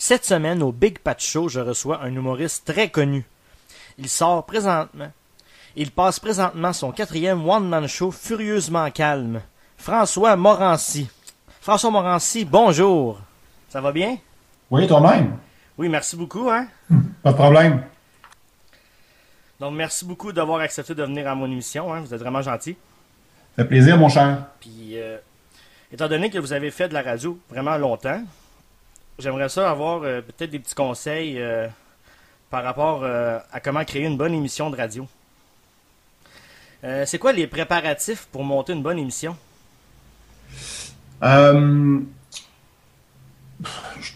Cette semaine, au Big Pat Show, je reçois un humoriste très connu. Il passe présentement son 4e one-man show furieusement calme. François Morancy. François Morancy, bonjour. Ça va bien? Oui, toi-même. Oui, merci beaucoup, hein? Pas de problème. Donc, merci beaucoup d'avoir accepté de venir à mon émission, hein? Vous êtes vraiment gentil. Ça fait plaisir, mon cher. Puis, étant donné que vous avez fait de la radio vraiment longtemps, j'aimerais ça avoir peut-être des petits conseils par rapport à comment créer une bonne émission de radio. C'est quoi les préparatifs pour monter une bonne émission?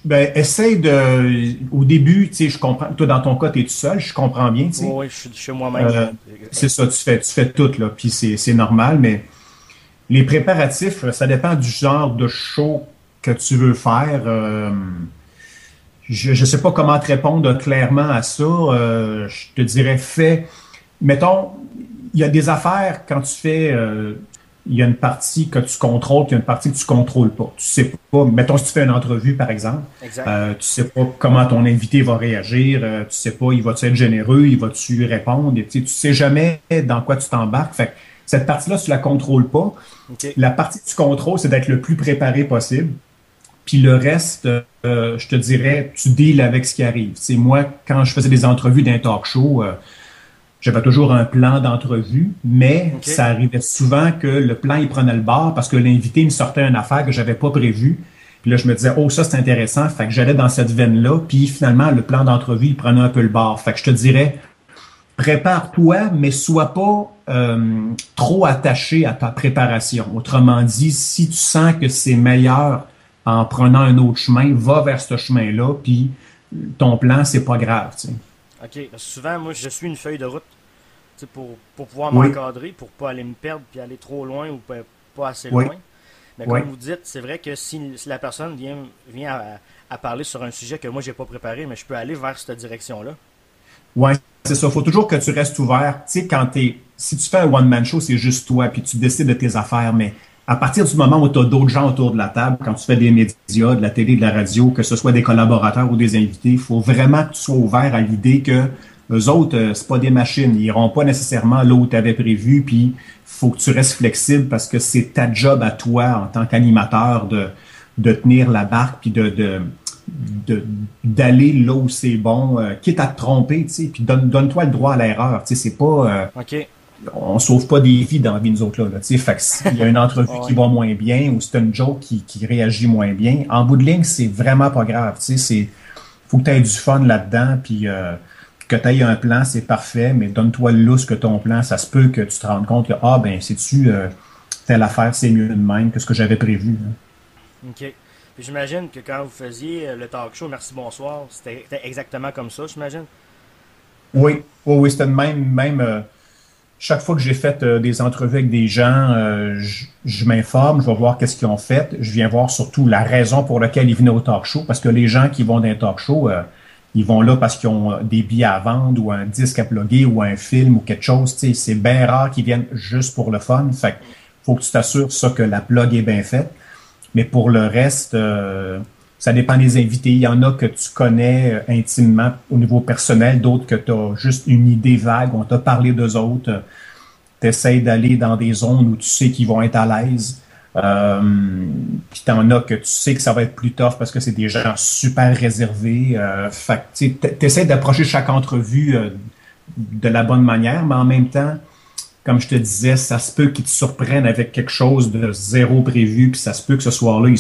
Essaye de... Au début, tu sais, je comprends. Toi, dans ton cas, tu es tout seul, je comprends bien, tu sais. Oui, je suis chez moi-même. C'est ça, tu fais tout, là, puis c'est normal, mais les préparatifs, ça dépend du genre de show que tu veux faire. Je ne sais pas comment te répondre clairement à ça. Je te dirais, mettons, il y a des affaires quand tu fais... il y a une partie que tu contrôles, puis il y a une partie que tu contrôles pas. Tu sais pas, mettons si tu fais une entrevue, par exemple, tu sais pas comment ton invité va réagir, tu sais pas, il va-tu être généreux, il va-tu répondre, tu sais jamais dans quoi tu t'embarques. Fait que cette partie-là, tu la contrôles pas. Okay. La partie que tu contrôles, c'est d'être le plus préparé possible. Puis le reste, je te dirais, tu deals avec ce qui arrive. Tu sais, moi, quand je faisais des entrevues d'un talk show, j'avais toujours un plan d'entrevue, mais ça arrivait souvent que le plan, il prenait le bord parce que l'invité me sortait une affaire que j'avais pas prévue. Puis là, je me disais, oh, ça, c'est intéressant. Fait que j'allais dans cette veine-là. Puis finalement, le plan d'entrevue, il prenait un peu le bord. Fait que je te dirais, prépare-toi, mais sois pas trop attaché à ta préparation. Autrement dit, si tu sens que c'est meilleur en prenant un autre chemin, va vers ce chemin-là, puis ton plan, c'est pas grave, tu sais. OK. Parce que souvent, moi, je suis une feuille de route pour pouvoir m'encadrer, pour pas aller me perdre puis aller trop loin ou pas assez loin. Mais comme vous dites, c'est vrai que si la personne vient à parler sur un sujet que moi, j'ai pas préparé, mais je peux aller vers cette direction-là. Oui, c'est ça. Il faut toujours que tu restes ouvert. Tu sais, si tu fais un one-man show, c'est juste toi, puis tu décides de tes affaires, mais à partir du moment où tu as d'autres gens autour de la table, quand tu fais des médias, de la télé, de la radio, que ce soit des collaborateurs ou des invités, il faut vraiment que tu sois ouvert à l'idée que eux autres, c'est pas des machines. Ils iront pas nécessairement là où tu avais prévu, puis il faut que tu restes flexible parce que c'est ta job à toi en tant qu'animateur de tenir la barque puis d'aller là où c'est bon, quitte à te tromper, tu sais, puis donne-toi le droit à l'erreur. Tu sais, c'est pas... On sauve pas des vies dans la vie, nous autres, là. Tu sais, fait que s'il y a une entrevue qui va moins bien ou c'est une joke qui réagit moins bien, en bout de ligne, c'est vraiment pas grave. Tu sais, faut que tu aies du fun là-dedans, puis que tu aies un plan, c'est parfait, mais donne-toi le lousse que ton plan, ça se peut que tu te rendes compte que, sais-tu, telle affaire, c'est mieux de même que ce que j'avais prévu. Là. OK. Puis j'imagine que quand vous faisiez le talk show Merci Bonsoir, c'était exactement comme ça, j'imagine? Oui, c'était même chaque fois que j'ai fait des entrevues avec des gens, je m'informe, je vais voir qu'est-ce qu'ils ont fait. Je viens voir surtout la raison pour laquelle ils venaient au talk show, parce que les gens qui vont dans un talk show, ils vont là parce qu'ils ont des billets à vendre ou un disque à plugger ou un film ou quelque chose. Tu sais, c'est bien rare qu'ils viennent juste pour le fun. Fait que faut que tu t'assures ça que la plug est bien faite. Mais pour le reste, ça dépend des invités. Il y en a que tu connais intimement au niveau personnel, d'autres que tu as juste une idée vague. On t'a parlé d'eux autres. Tu essaies d'aller dans des zones où tu sais qu'ils vont être à l'aise. Puis t'en as que tu sais que ça va être plus tough parce que c'est des gens super réservés. Fait que tu essaies d'approcher chaque entrevue de la bonne manière, mais en même temps, comme je te disais, ça se peut qu'ils te surprennent avec quelque chose de zéro prévu, puis ça se peut que ce soir-là, il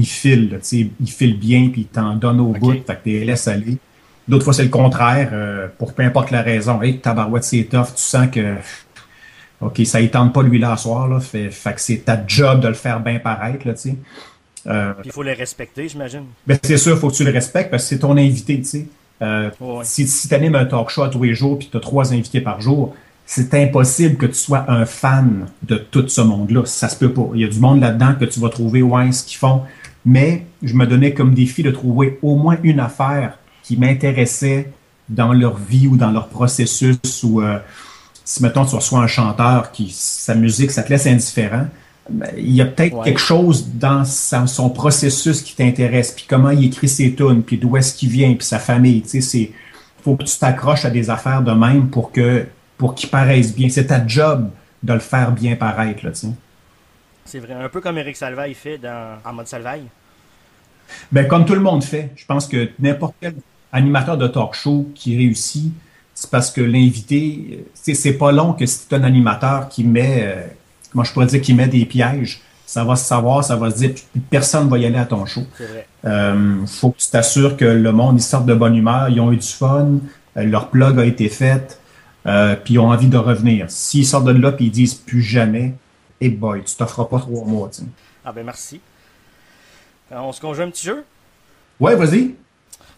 file bien, puis il t'en donne au bout, fait que tu les laisses aller. D'autres fois, c'est le contraire, pour peu importe la raison. Hey, tabarouette, c'est tough, tu sens que, OK, ça ne tente pas lui là, ce soir, là, fait que c'est ta job de le faire bien paraître, là, tu sais. Puis il faut les respecter, j'imagine. Ben, c'est sûr, il faut que tu le respectes, parce que c'est ton invité, tu sais. Si tu animes un talk show à tous les jours, puis tu as 3 invités par jour, c'est impossible que tu sois un fan de tout ce monde-là. Ça se peut pas. Il y a du monde là-dedans que tu vas trouver, ce qu'ils font. Mais je me donnais comme défi de trouver au moins une affaire qui m'intéressait dans leur vie ou dans leur processus. Ou si, mettons, tu reçois un chanteur qui, sa musique, ça te laisse indifférent, il y a peut-être quelque chose dans son processus qui t'intéresse, puis comment il écrit ses tunes, puis d'où est-ce qu'il vient, puis sa famille. Tu sais, faut que tu t'accroches à des affaires de même pour qu'ils paraissent bien. C'est ta job de le faire bien paraître, là, tu sais. C'est vrai, un peu comme Eric Salvaille fait en mode Salvaille. Ben, comme tout le monde fait. Je pense que n'importe quel animateur de talk show qui réussit, c'est parce que l'invité, c'est pas long que si tu es un animateur qui met, comment je pourrais dire, qui met des pièges, ça va se savoir, ça va se dire, personne va y aller à ton show. C'est vrai. Faut que tu t'assures que le monde, ils sortent de bonne humeur, ils ont eu du fun, leur plug a été fait, puis ils ont envie de revenir. S'ils sortent de là puis ils disent plus jamais, hey boy, tu t'offres pas 3 mois. T'sais. Ah ben merci. On se conjoint un petit jeu? Ouais, vas-y.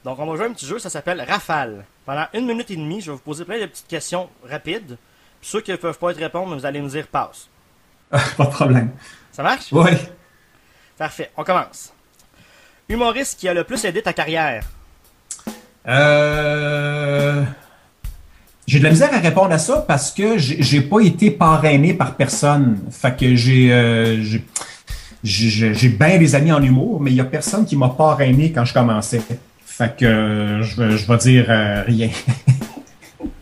Donc on va jouer un petit jeu, ça s'appelle Rafale. Pendant 1 minute et demie, je vais vous poser plein de petites questions rapides. Puis ceux qui ne peuvent pas te répondre, vous allez nous dire passe. Pas de problème. Ça marche? Oui. Parfait, on commence. Humoriste qui a le plus aidé ta carrière? J'ai de la misère à répondre à ça parce que j'ai pas été parrainé par personne. Fait que j'ai bien des amis en humour, mais il y a personne qui m'a parrainé quand je commençais. Fait que je vais dire rien.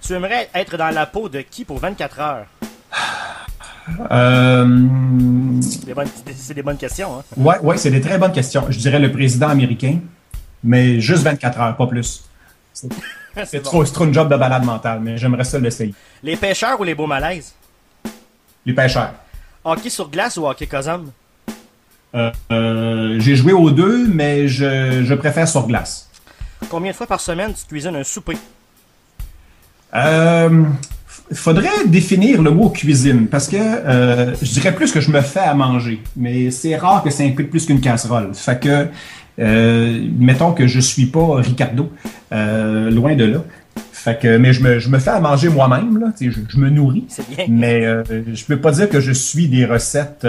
Tu aimerais être dans la peau de qui pour 24 heures? C'est des bonnes questions, hein? Ouais, c'est des très bonnes questions. Je dirais le président américain, mais juste 24 heures, pas plus. C'est trop une job de balade mentale, mais j'aimerais ça l'essayer. Les pêcheurs ou les beaux malaises? Les pêcheurs. Hockey sur glace ou hockey cosum? J'ai joué aux deux, mais je préfère sur glace. Combien de fois par semaine tu cuisines un souper? Faudrait définir le mot cuisine, parce que je dirais plus que je me fais à manger, mais c'est rare que ça implique plus qu'une casserole. Fait que, mettons que je suis pas Ricardo, loin de là. Fait que, mais je me fais à manger moi-même, là, je me nourris. C'est bien. Mais je peux pas dire que je suis des recettes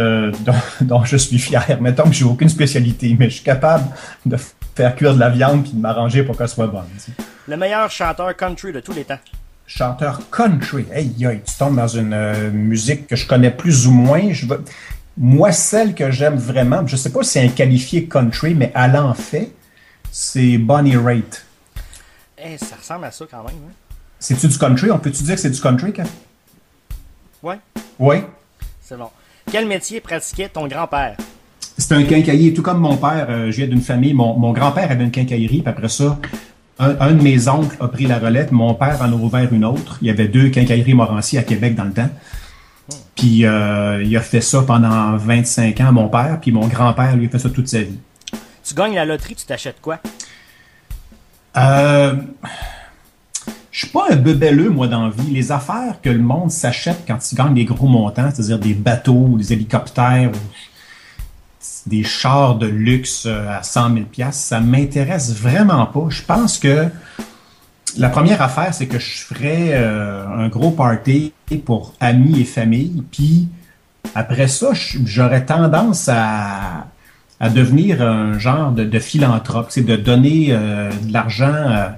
dont je suis fier. Mettons que j'ai aucune spécialité, mais je suis capable de faire cuire de la viande puis de m'arranger pour qu'elle soit bonne. T'sais. Le meilleur chanteur country de tous les temps? Chanteur country. Hey, tu tombes dans une musique que je connais plus ou moins. Moi, celle que j'aime vraiment, je sais pas si c'est un qualifié country, mais elle en fait, c'est Bonnie Raitt. Hey, ça ressemble à ça quand même. Hein? C'est-tu du country? On peut-tu dire que c'est du country, Kat? Ouais. Oui. C'est bon. Quel métier pratiquait ton grand-père? C'est un quincaillier, tout comme mon père. Je viens d'une famille. Mon grand-père avait une quincaillerie, puis après ça, un de mes oncles a pris la relève. Mon père en a ouvert une autre. Il y avait 2 quincailleries Morancy à Québec dans le temps. Puis il a fait ça pendant 25 ans, mon père. Puis mon grand-père, lui, a fait ça toute sa vie. Tu gagnes la loterie, tu t'achètes quoi? Je suis pas un bebelleux, moi, dans la vie. Les affaires que le monde s'achète quand il gagne des gros montants, c'est-à-dire des bateaux, des hélicoptères, des chars de luxe à 100 000 $, ça m'intéresse vraiment pas. Je pense que la première affaire, c'est que je ferais un gros party pour amis et famille, puis après ça, j'aurais tendance à devenir un genre de philanthrope, c'est de donner de l'argent,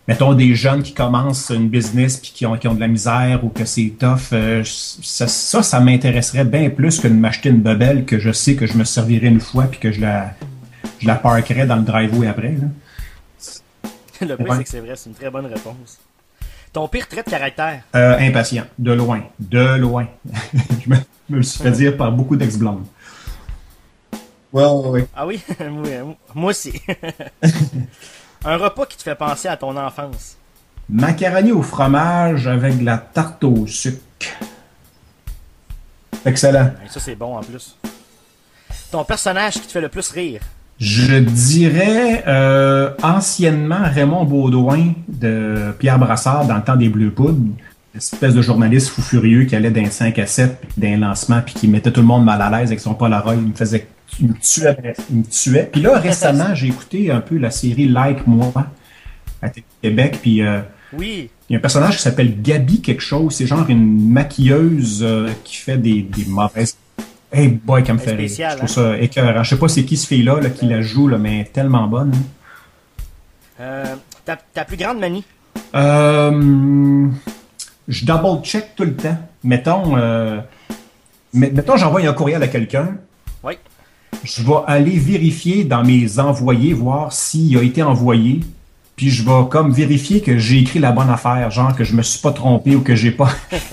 mettons des jeunes qui commencent une business puis qui ont de la misère ou que c'est tough. Ça m'intéresserait bien plus que de m'acheter une bebelle que je sais que je me servirais une fois puis que je la parkerais dans le driveway après. Là. Le pire, c'est que c'est vrai, c'est une très bonne réponse. Ton pire trait de caractère? Impatient, de loin. Je me le suis fait dire par beaucoup d'ex-blondes. Ouais. Ah oui? Moi aussi. Un repas qui te fait penser à ton enfance? Macaroni au fromage avec de la tarte au sucre. Excellent. Ça, c'est bon en plus. Ton personnage qui te fait le plus rire? Je dirais anciennement Raymond Baudouin de Pierre Brassard dans le temps des Bleu Poudre. Une espèce de journaliste fou furieux qui allait d'un 5 à 7 d'un lancement puis qui mettait tout le monde mal à l'aise avec son Polaroid. Il me tuait. Puis là, récemment, j'ai écouté un peu la série Like Moi à Québec. Puis oui. Il y a un personnage qui s'appelle Gabi quelque chose. C'est genre une maquilleuse qui fait des mauvaises... Hey boy, qu'elle me fait rire. Je trouve ça écœurant. Je sais pas c'est qui ce fille-là qui la joue, là, mais elle est tellement bonne. Ta plus grande manie? Je double-check tout le temps. Mettons, Mais mettons, j'envoie un courriel à quelqu'un. Oui. Je vais aller vérifier dans mes envoyés, voir s'il a été envoyé. Puis je vais comme vérifier que j'ai écrit la bonne affaire, genre que je me suis pas trompé ou que j'ai pas,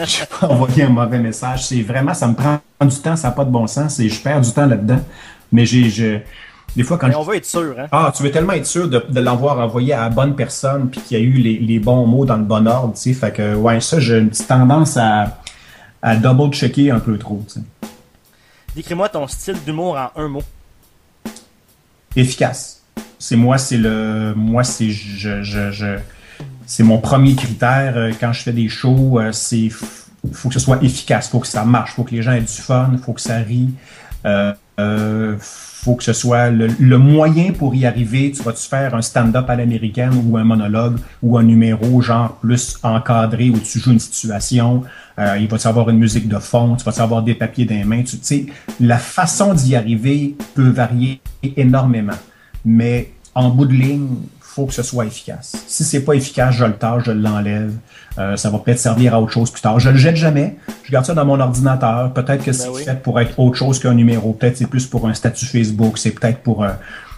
j'ai pas envoyé un mauvais message. C'est vraiment, ça me prend du temps, ça n'a pas de bon sens et je perds du temps là-dedans. Mais des fois quand Mais on veut être sûr, hein? Ah, tu veux tellement être sûr de l'avoir envoyé à la bonne personne puis qu'il y a eu les bons mots dans le bon ordre, tu sais. Fait que, ouais, ça, j'ai une petite tendance à double-checker un peu trop, tu sais. Décris-moi ton style d'humour en un mot. Efficace. C'est mon premier critère quand je fais des shows. Faut que ce soit efficace, faut que ça marche, faut que les gens aient du fun, faut que ça rie. Faut que ce soit le moyen pour y arriver. Tu vas-tu faire un stand-up à l'américaine ou un monologue ou un numéro genre plus encadré où tu joues une situation. Il va-tu avoir une musique de fond, tu vas-tu avoir des papiers dans les mains. Tu sais, la façon d'y arriver peut varier énormément. Mais en bout de ligne, faut que ce soit efficace. Si c'est pas efficace, je le tâche, je l'enlève. Ça va peut-être servir à autre chose plus tard. Je le jette jamais. Je garde ça dans mon ordinateur. Peut-être que c'est fait pour être autre chose qu'un numéro. Peut-être c'est plus pour un statut Facebook. C'est peut-être pour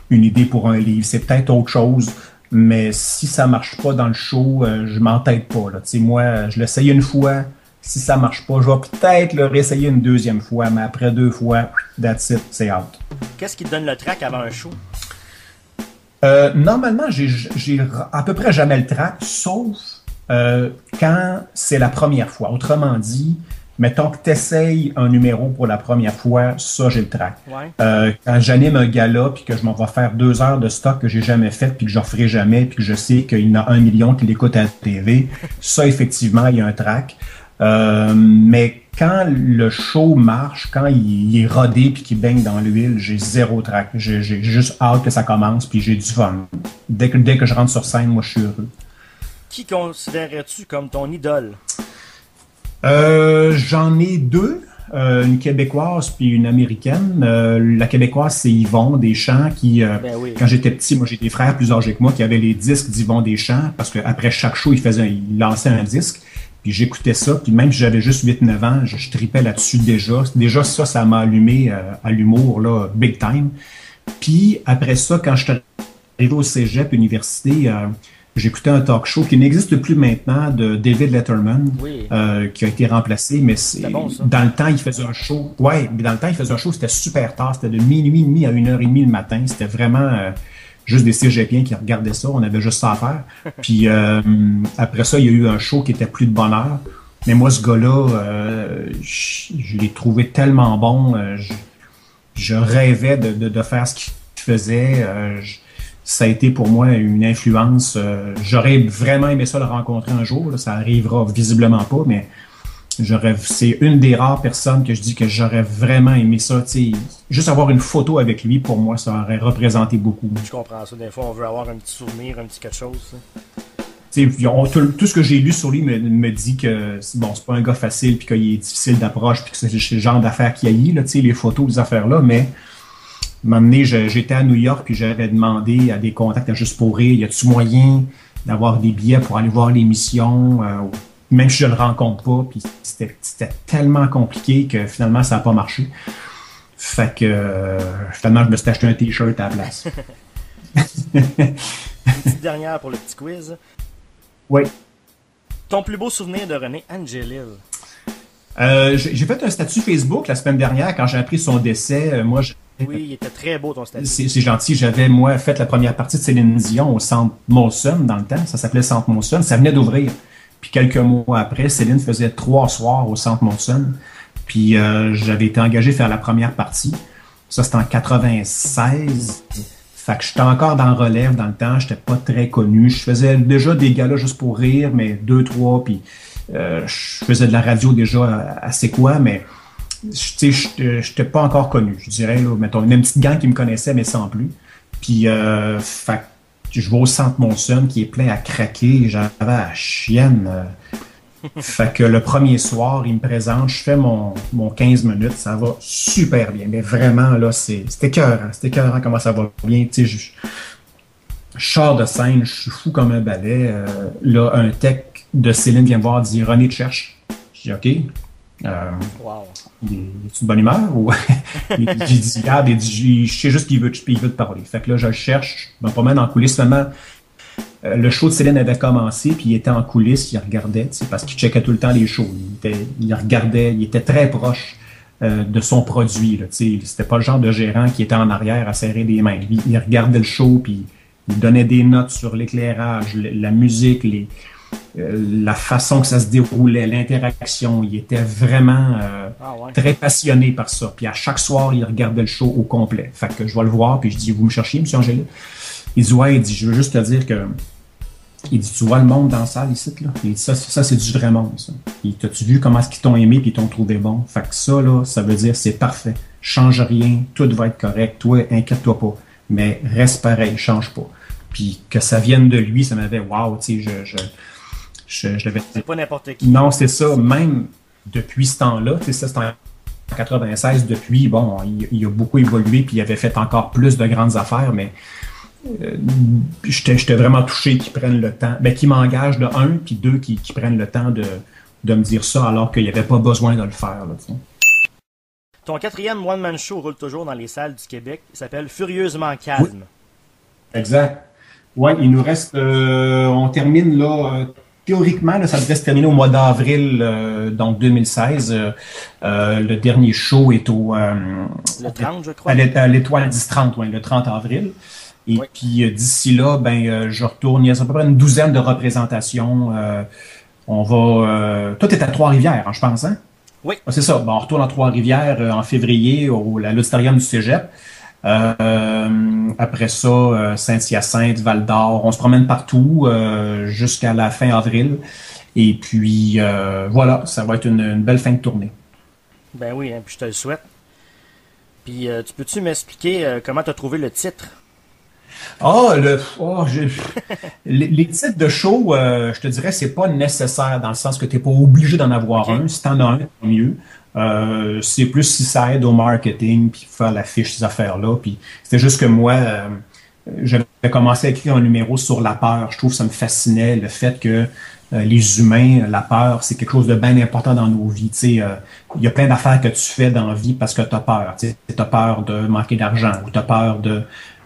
une idée pour un livre. C'est peut-être autre chose. Mais si ça marche pas dans le show, je m'entête pas. Là. Moi, je l'essaye une fois. Si ça marche pas, je vais peut-être le réessayer une deuxième fois. Mais après 2 fois, that's it, c'est out. Qu'est-ce qui te donne le trac avant un show? Normalement, j'ai à peu près jamais le trac, sauf quand c'est la première fois. Autrement dit, mettons que tu essayes un numéro pour la première fois, ça, j'ai le trac. Ouais. Quand j'anime un gala puis que je m'en vais faire 2 heures de stock que j'ai jamais fait puis que je referai jamais puis que je sais qu'il y en a 1 million qui l'écoutent à la TV, ça, effectivement, il y a un trac. Mais quand le show marche, quand il est rodé puis qu'il baigne dans l'huile, j'ai zéro trac. J'ai juste hâte que ça commence puis j'ai du fun. Dès que je rentre sur scène, moi, je suis heureux. Qui considérais-tu comme ton idole? J'en ai 2. Une québécoise puis une américaine. La québécoise, c'est Yvon Deschamps qui, oui. Quand j'étais petit, moi j'ai des frères plus âgés que moi qui avaient les disques d'Yvon Deschamps parce qu'après chaque show, il lançait un disque. Puis j'écoutais ça, puis même si j'avais juste 8-9 ans, je tripais là-dessus déjà. Déjà, ça m'a allumé à l'humour, là, big time. Puis après ça, quand je suis arrivé au cégep, université, j'écoutais un talk show qui n'existe plus maintenant de David Letterman, Oui. qui a été remplacé, mais bon, ça. dans le temps, il faisait un show. Ouais, mais dans le temps, il faisait un show, c'était super tard, c'était de minuit et demi à 1h30 le matin. C'était vraiment juste des cégepiens qui regardaient ça, on avait juste ça à faire. Puis après ça, il y a eu un show qui était plus de bonne heure. Mais moi, ce gars-là, je l'ai trouvé tellement bon. Je rêvais de faire ce qu'il faisait. Ça a été pour moi une influence. J'aurais vraiment aimé ça le rencontrer un jour. Là, ça arrivera visiblement pas, mais c'est une des rares personnes que je dis que j'aurais vraiment aimé ça. T'sais, juste avoir une photo avec lui, pour moi, ça aurait représenté beaucoup. Je comprends ça. Des fois, on veut avoir un petit souvenir, un petit quelque chose. Tout ce que j'ai lu sur lui me dit que bon, c'est pas un gars facile, puis qu'il est difficile d'approche, puis que c'est le genre d'affaires qu'il y a, les photos, les affaires-là, mais à un moment donné, j'étais à New York, puis j'avais demandé à des contacts à Juste pour rire, y a-tu moyen d'avoir des billets pour aller voir l'émission, même si je le rencontre pas, puis c'était tellement compliqué que finalement, ça n'a pas marché. Fait que finalement, je me suis acheté un t-shirt à la place. Une petite dernière pour le petit quiz. Oui. Ton plus beau souvenir de René Angelil? J'ai fait un statut Facebook la semaine dernière quand j'ai appris son décès. Oui, il était très beau ton statut. C'est gentil. J'avais, moi, fait la première partie de Céline Dion au Centre Molson dans le temps. Ça s'appelait Centre Molson. Ça venait d'ouvrir. Puis quelques mois après, Céline faisait 3 soirs au Centre Molson. Puis j'avais été engagé faire la première partie. Ça, c'était en 96. Fait que j'étais encore dans le relève dans le temps. J'étais pas très connu. Je faisais déjà des galas juste pour rire, mais 2, 3. Puis je faisais de la radio déjà assez quoi, mais j'étais pas encore connu. Je dirais, là, mettons, une petite gang qui me connaissait, mais sans plus. Puis, fait que je vais au Centre Molson qui est plein à craquer. J'avais la chienne. Fait que le premier soir, il me présente, je fais mon 15 minutes, ça va super bien. Mais vraiment, là, c'était écœurant comment ça va bien. Tu sais, je sors de scène, je suis fou comme un balai. Là, un tech de Céline vient me voir, dit « René te cherche ». Je dis « OK ». Wow. est-tu de bonne humeur? Ou j'ai dit, regarde, je sais juste qu'il veut te parler. Fait que là, je le cherche, je me promène en coulisses. Finalement, le show de Céline avait commencé, puis il était en coulisses, il regardait, parce qu'il checkait tout le temps les shows. Il regardait, il était très proche de son produit. C'était pas le genre de gérant qui était en arrière à serrer des mains. Lui, il regardait le show, puis il donnait des notes sur l'éclairage, la musique, la façon que ça se déroulait, l'interaction. Il était vraiment très passionné par ça. Puis à chaque soir, il regardait le show au complet. Fait que je vais le voir, puis je dis, vous me cherchez, M. Angélil? Il dit, ouais, il dit, je veux juste te dire que... Il dit, tu vois le monde dans la salle ici, là? Il dit, ça c'est du vrai monde, ça. Il dit, t'as-tu vu comment est-ce qu'ils t'ont aimé puis ils t'ont trouvé bon? Fait que ça, là, ça veut dire, c'est parfait. Change rien, tout va être correct. Toi, inquiète-toi pas. Mais reste pareil, change pas. Puis que ça vienne de lui, ça m'avait, wow, tu sais, je l'avais... C'est pas n'importe qui. Non, c'est ça. Même depuis ce temps-là, tu sais, ça, c'était en 96. Depuis, bon, il a beaucoup évolué puis il avait fait encore plus de grandes affaires, mais... j'étais vraiment touché qu'ils prennent le temps, qu'ils m'engagent de un, puis deux, qui prennent le temps de me dire ça alors qu'il n'y avait pas besoin de le faire. Là, ton 4e one-man show roule toujours dans les salles du Québec. Il s'appelle Furieusement Calme. Oui. Exact. Oui, il nous reste... on termine là... théoriquement, là, ça devrait se terminer au mois d'avril, donc 2016. Le dernier show est au... le 30, je crois. À l'Étoile 10-30, oui, le 30 avril. Et puis d'ici là, je retourne. Il y a à peu près une douzaine de représentations. On va. Tout est à Trois-Rivières, hein, je pense, hein? Oui. C'est ça. Bon, on retourne à Trois-Rivières en février au l'auditorium du Cégep. Après ça, Saint-Hyacinthe, Val-d'Or. On se promène partout jusqu'à la fin avril. Et puis voilà, ça va être une belle fin de tournée. Ben oui, hein, puis je te le souhaite. Puis tu peux-tu m'expliquer comment tu as trouvé le titre? Les titres de show, je te dirais, c'est pas nécessaire dans le sens que tu n'es pas obligé d'en avoir un. Si tu en as un, tant mieux. C'est plus si ça aide au marketing, puis faire l'affiche, ces affaires-là. Puis c'était juste que moi, j'avais commencé à écrire un numéro sur la peur. Je trouve que ça me fascinait, le fait que les humains, la peur, c'est quelque chose de bien important dans nos vies. Il y a plein d'affaires que tu fais dans la vie parce que tu as peur. Tu as peur de manquer d'argent, ou tu as peur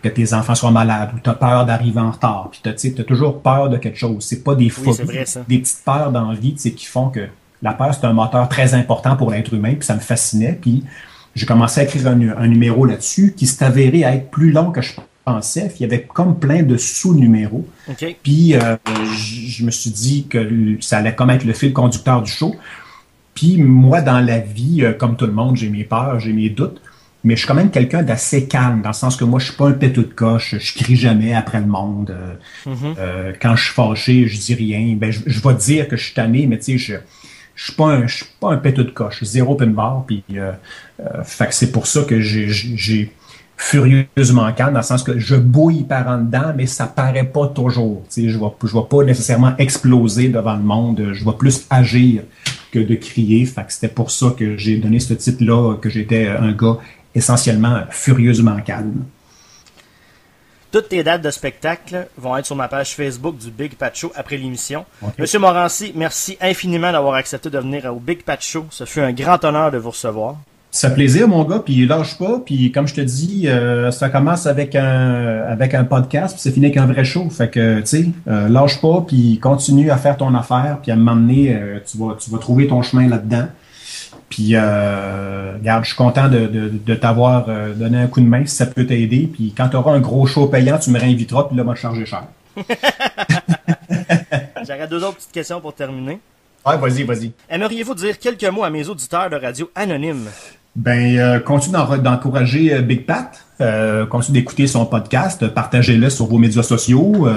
que tes enfants soient malades, ou tu as peur d'arriver en retard, puis tu as toujours peur de quelque chose. C'est pas des phobies, c'est vrai, ça. Des petites peurs dans la vie qui font que la peur, c'est un moteur très important pour l'être humain, puis ça me fascinait. Puis j'ai commencé à écrire un numéro là-dessus qui s'est avéré à être plus long que je pensais. Puis il y avait comme plein de sous-numéros. Okay. Puis je me suis dit que ça allait comme être le fil conducteur du show. Puis moi, dans la vie, comme tout le monde, j'ai mes peurs, j'ai mes doutes. Mais je suis quand même quelqu'un d'assez calme, dans le sens que moi, je suis pas un péteux de coche, je crie jamais après le monde. Quand je suis fâché, je dis rien. Je vais dire que je suis tanné, mais tu sais, je suis pas un péteux de coche, zéro pin bar. Puis, fait que c'est pour ça que j'ai furieusement calme, dans le sens que je bouille par en dedans, mais ça paraît pas toujours. Tu sais, je vais pas nécessairement exploser devant le monde. Je vais plus agir que de crier. Fait que c'était pour ça que j'ai donné ce titre-là, que j'étais un gars essentiellement furieusement calme. Toutes tes dates de spectacle vont être sur ma page Facebook du Big Pat Show après l'émission. Okay. Monsieur Morancy, merci infiniment d'avoir accepté de venir au Big Pat Show. Ce fut un grand honneur de vous recevoir. Ça fait plaisir, mon gars, puis lâche pas. Puis comme je te dis, ça commence avec un podcast, puis ça finit avec un vrai show. Fait que, tu sais, lâche pas, puis continue à faire ton affaire, puis à m'emmener, tu vas trouver ton chemin là-dedans. Puis, regarde, je suis content de t'avoir donné un coup de main, si ça peut t'aider. Puis quand tu auras un gros show payant, tu me réinviteras, puis là, moi, je charger cher. J'aurais 2 autres petites questions pour terminer. Ouais, vas-y. Aimeriez-vous dire quelques mots à mes auditeurs de radio anonyme? Continue d'encourager Big Pat. Continue d'écouter son podcast. Partagez-le sur vos médias sociaux.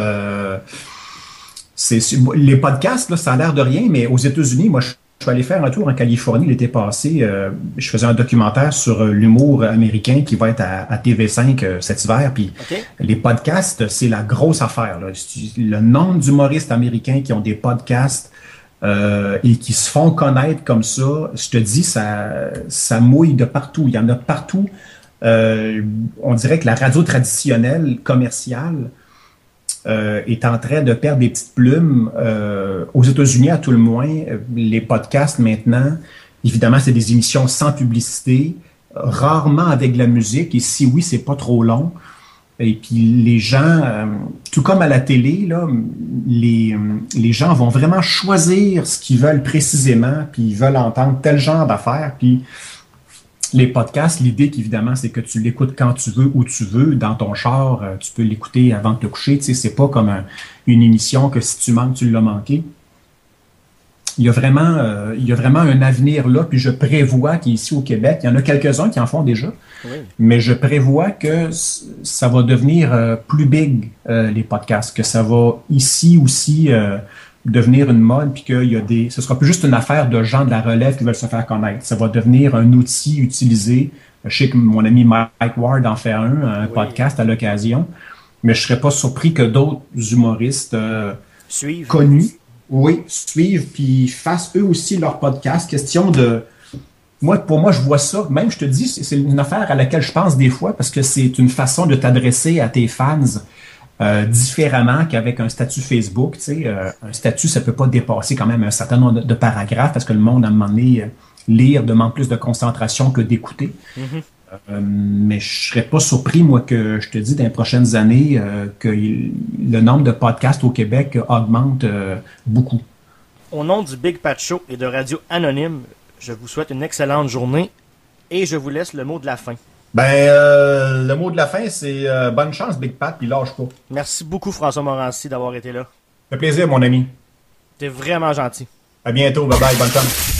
Les podcasts, là, ça a l'air de rien, mais aux États-Unis, moi, je suis allé faire un tour en Californie l'été passé. Je faisais un documentaire sur l'humour américain qui va être à TV5 cet hiver. Puis les podcasts, c'est la grosse affaire, là. Le nombre d'humoristes américains qui ont des podcasts et qui se font connaître comme ça, je te dis, ça mouille de partout. Il y en a partout. On dirait que la radio traditionnelle, commerciale, est en train de perdre des petites plumes. Aux États-Unis, à tout le moins, les podcasts maintenant, Évidemment, c'est des émissions sans publicité, rarement avec de la musique, et si oui, c'est pas trop long. Et puis les gens, tout comme à la télé, là, les gens vont vraiment choisir ce qu'ils veulent précisément, puis ils veulent entendre tel genre d'affaires. Puis les podcasts, l'idée qu'évidemment, c'est que tu l'écoutes quand tu veux, où tu veux, dans ton char, tu peux l'écouter avant de te coucher. Tu sais, c'est pas comme une émission que si tu manques, tu l'as manqué. Il y a vraiment un avenir là, puis je prévois qu'ici au Québec, il y en a quelques-uns qui en font déjà, oui. Mais je prévois que ça va devenir plus big, les podcasts, que ça va ici aussi devenir une mode, puis ce sera plus juste une affaire de gens de la relève qui veulent se faire connaître. Ça va devenir un outil utilisé. Je sais que mon ami Mike Ward en fait un podcast à l'occasion, mais je serais pas surpris que d'autres humoristes connus suivent puis fassent eux aussi leur podcast. Question de... Pour moi, je vois ça, même je te dis, c'est une affaire à laquelle je pense des fois parce que c'est une façon de t'adresser à tes fans différemment qu'avec un statut Facebook. Tu sais, un statut, ça peut pas dépasser quand même un certain nombre de paragraphes parce que le monde, à un moment donné, lire demande plus de concentration que d'écouter. Mm-hmm. Mais je serais pas surpris, moi, que je te dis, dans les prochaines années, que le nombre de podcasts au Québec augmente beaucoup. Au nom du Big Pat Show et de Radio Anonyme, je vous souhaite une excellente journée et je vous laisse le mot de la fin. Le mot de la fin, c'est bonne chance, Big Pat, puis lâche pas. Merci beaucoup, François Morancy, d'avoir été là. Ça fait plaisir, mon ami. T'es vraiment gentil. À bientôt, bye bye, bonne chance.